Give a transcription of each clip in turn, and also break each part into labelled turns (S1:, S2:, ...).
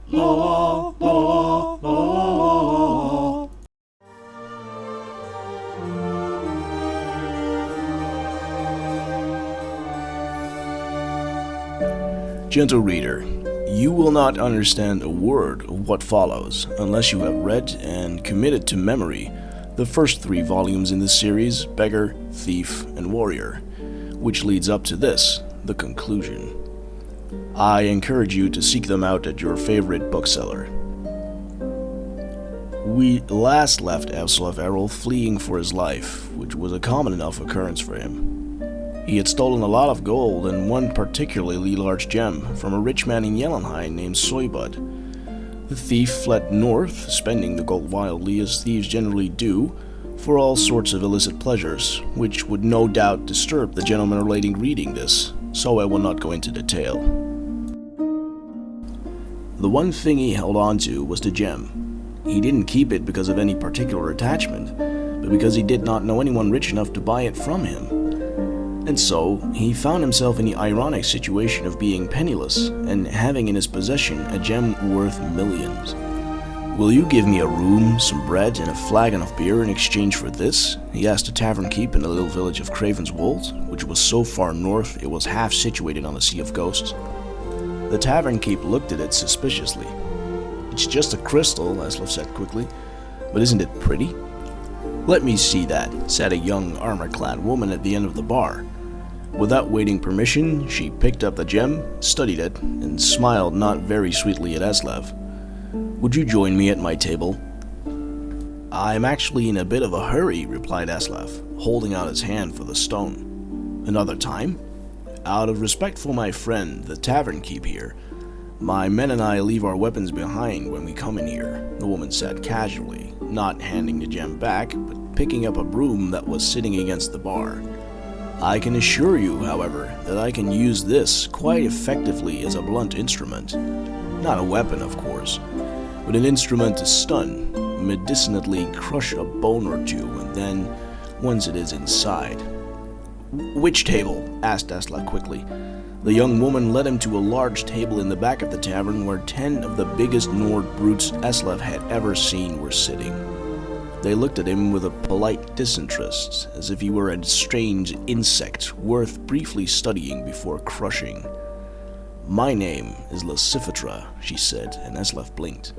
S1: La la la la.
S2: Gentle reader, you will not understand a word of what follows unless you have read and committed to memory the first 3 volumes in this series, Beggar, Thief, and Warrior, which leads up to this, the conclusion. I encourage you to seek them out at your favorite bookseller. We last left Eslaf Erol fleeing for his life, which was a common enough occurrence for him. He had stolen a lot of gold and one particularly large gem from a rich man in Yellenheim named Soybud. The thief fled north, spending the gold wildly as thieves generally do, for all sorts of illicit pleasures, which would no doubt disturb the gentleman or lady reading this, so I will not go into detail. The one thing he held on to was the gem. He didn't keep it because of any particular attachment, but because he did not know anyone rich enough to buy it from him. And so, he found himself in the ironic situation of being penniless and having in his possession a gem worth millions. "Will you give me a room, some bread, and a flagon of beer in exchange for this?" he asked a tavern keep in the little village of Cravenswold, which was so far north it was half situated on the Sea of Ghosts. The tavern keep looked at it suspiciously. "It's just a crystal," Eslaf said quickly, "but isn't it pretty?" "Let me see that," said a young armor-clad woman at the end of the bar. Without waiting permission, she picked up the gem, studied it, and smiled not very sweetly at Eslaf. "Would you join me at my table?" "I'm actually in a bit of a hurry," replied Eslaf, holding out his hand for the stone. "Another time?" "Out of respect for my friend, the tavern keep here, my men and I leave our weapons behind when we come in here," the woman said casually, not handing the gem back, but picking up a broom that was sitting against the bar. "I can assure you, however, that I can use this quite effectively as a blunt instrument. Not a weapon, of course, but an instrument to stun, medicinally crush a bone or two, and then, once it is inside." "Which table?" asked Eslaf quickly. The young woman led him to a large table in the back of the tavern where 10 of the biggest Nord brutes Eslaf had ever seen were sitting. They looked at him with a polite disinterest, as if he were a strange insect worth briefly studying before crushing. "My name is Lucifera," she said, and Eslaf blinked.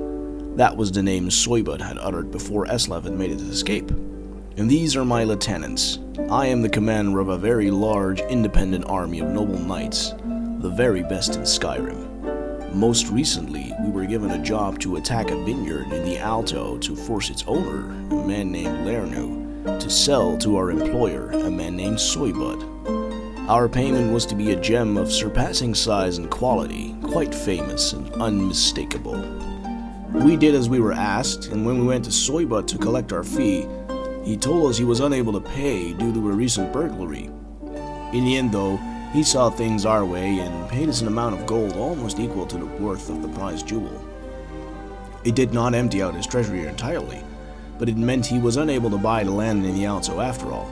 S2: That was the name Soybud had uttered before Eslaf had made his escape. "And these are my lieutenants. I am the commander of a very large, independent army of noble knights, the very best in Skyrim. Most recently, we were given a job to attack a vineyard in the Alto to force its owner, a man named Lernu, to sell to our employer, a man named Soybud. Our payment was to be a gem of surpassing size and quality, quite famous and unmistakable. We did as we were asked, and when we went to Soybud to collect our fee, he told us he was unable to pay due to a recent burglary. In the end, though, he saw things our way and paid us an amount of gold almost equal to the worth of the prized jewel. It did not empty out his treasury entirely, but it meant he was unable to buy the land in the Alto after all.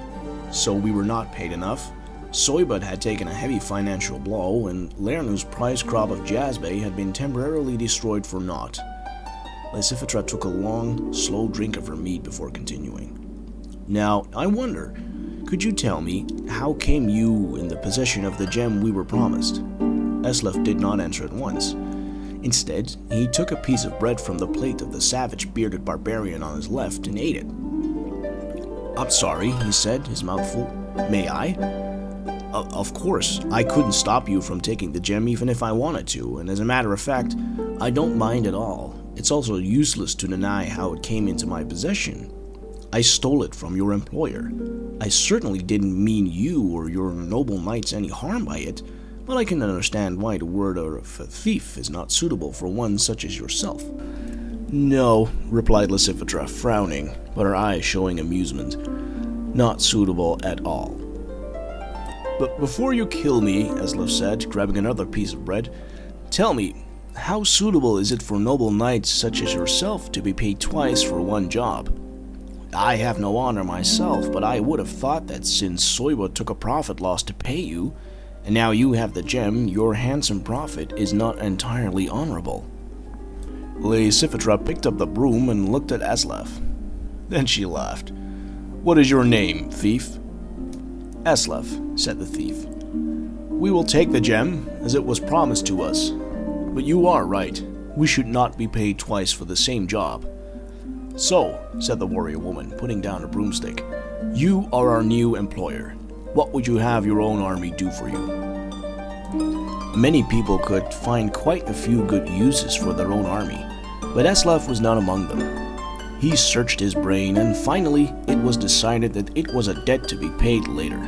S2: So we were not paid enough. Soybud had taken a heavy financial blow, and Lernu's prize crop of jasbay had been temporarily destroyed for naught." Lucifera took a long, slow drink of her mead before continuing. "Now, I wonder, could you tell me, how came you in the possession of the gem we were promised?" Eslaf did not answer at once. Instead, he took a piece of bread from the plate of the savage bearded barbarian on his left and ate it. "I'm sorry," he said, his mouth full. "May I?" Of course, I couldn't stop you from taking the gem even if I wanted to, and as a matter of fact, I don't mind at all. It's also useless to deny how it came into my possession. I stole it from your employer. I certainly didn't mean you or your noble knights any harm by it, but I can understand why the word of a thief is not suitable for one such as yourself." "No," replied Lucifera, frowning, but her eyes showing amusement. "Not suitable at all." "But before you kill me," Eslaf said, grabbing another piece of bread, "tell me, how suitable is it for noble knights such as yourself to be paid twice for one job? I have no honor myself, but I would have thought that since Soybud took a profit loss to pay you, and now you have the gem, your handsome profit is not entirely honorable." Lysithra picked up the broom and looked at Eslaf. Then she laughed. "What is your name, thief?" "Eslaf," said the thief. "We will take the gem, as it was promised to us. But you are right. We should not be paid twice for the same job." "So," said the warrior woman, putting down her broomstick, "you are our new employer. What would you have your own army do for you?" Many people could find quite a few good uses for their own army, but Eslaf was not among them. He searched his brain, and finally it was decided that it was a debt to be paid later.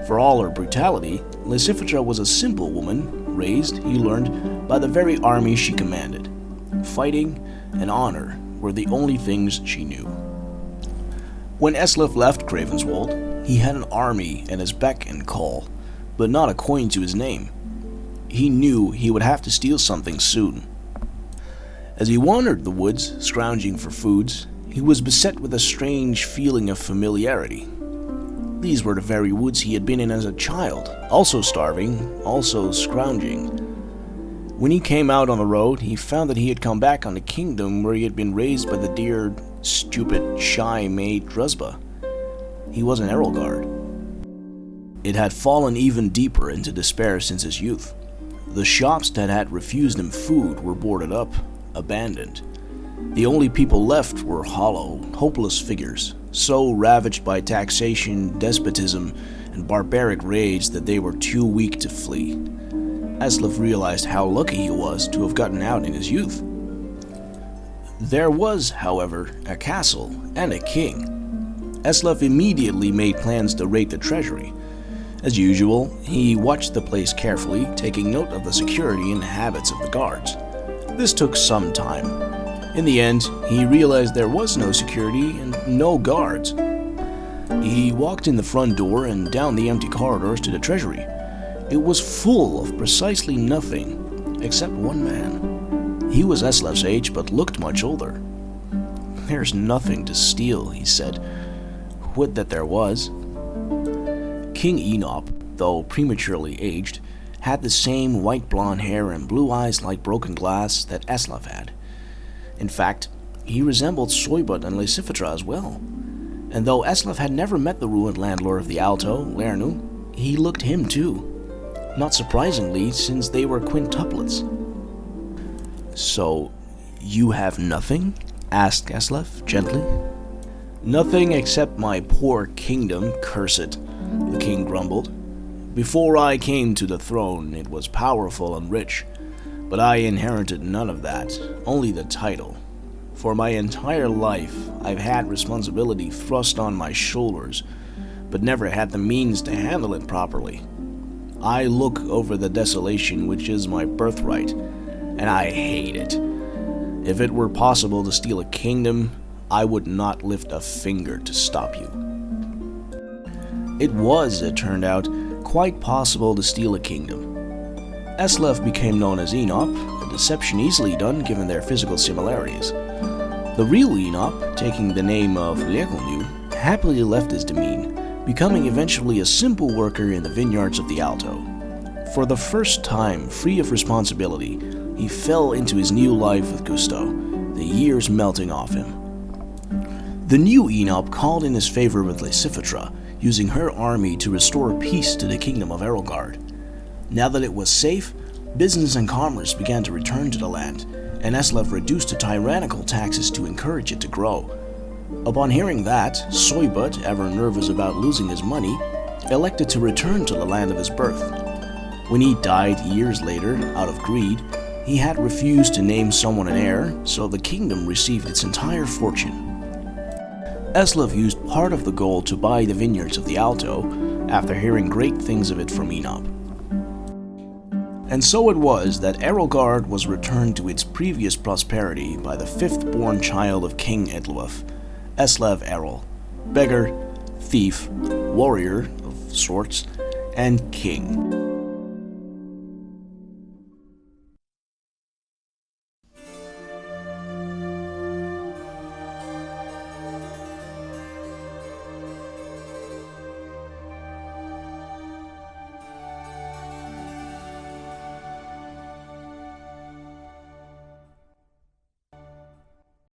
S2: For all her brutality, Lysithra was a simple woman, raised, he learned, by the very army she commanded. Fighting and honor were the only things she knew. When Eslaf left Cravenswold, he had an army at his beck and call, but not a coin to his name. He knew he would have to steal something soon. As he wandered the woods, scrounging for foods, he was beset with a strange feeling of familiarity. These were the very woods he had been in as a child, also starving, also scrounging. When he came out on the road, he found that he had come back on the kingdom where he had been raised by the dear, stupid, shy maid Drusba. He was an Erol guard. It had fallen even deeper into despair since his youth. The shops that had refused him food were boarded up, abandoned. The only people left were hollow, hopeless figures, so ravaged by taxation, despotism, and barbaric rage that they were too weak to flee. Eslaf realized how lucky he was to have gotten out in his youth. There was, however, a castle and a king. Eslaf immediately made plans to raid the treasury. As usual, he watched the place carefully, taking note of the security and habits of the guards. This took some time. In the end, he realized there was no security and no guards. He walked in the front door and down the empty corridors to the treasury. It was full of precisely nothing, except one man. He was Eslaf's age, but looked much older. "There's nothing to steal," he said. "Would that there was." King Enop, though prematurely aged, had the same white blonde hair and blue eyes like broken glass that Eslaf had. In fact, he resembled Soybut and Lysithra as well. And though Eslaf had never met the ruined landlord of the Alto, Lernu, he looked him too. Not surprisingly, since they were quintuplets. "So, you have nothing?" asked Eslaf gently. "Nothing except my poor kingdom, curse it," the king grumbled. "Before I came to the throne, it was powerful and rich, but I inherited none of that, only the title. For my entire life, I've had responsibility thrust on my shoulders, but never had the means to handle it properly. I look over the desolation which is my birthright, and I hate it. If it were possible to steal a kingdom, I would not lift a finger to stop you." It was, it turned out, quite possible to steal a kingdom. Eslaf became known as Enop, a deception easily done given their physical similarities. The real Enop, taking the name of Lekolnu, happily left his demesne, becoming eventually a simple worker in the vineyards of the Alto. For the first time, free of responsibility, he fell into his new life with gusto, the years melting off him. The new Enop called in his favor with Lysithra, using her army to restore peace to the kingdom of Erolgard. Now that it was safe, business and commerce began to return to the land, and Eslaf reduced the tyrannical taxes to encourage it to grow. Upon hearing that, Soybut, ever nervous about losing his money, elected to return to the land of his birth. When he died years later, out of greed, he had refused to name someone an heir, so the kingdom received its entire fortune. Eslaf used part of the gold to buy the vineyards of the Alto, after hearing great things of it from Enop. And so it was that Erolgard was returned to its previous prosperity by the fifth-born child of King Etlaf, Eslaf Erol, beggar, thief, warrior of sorts, and king.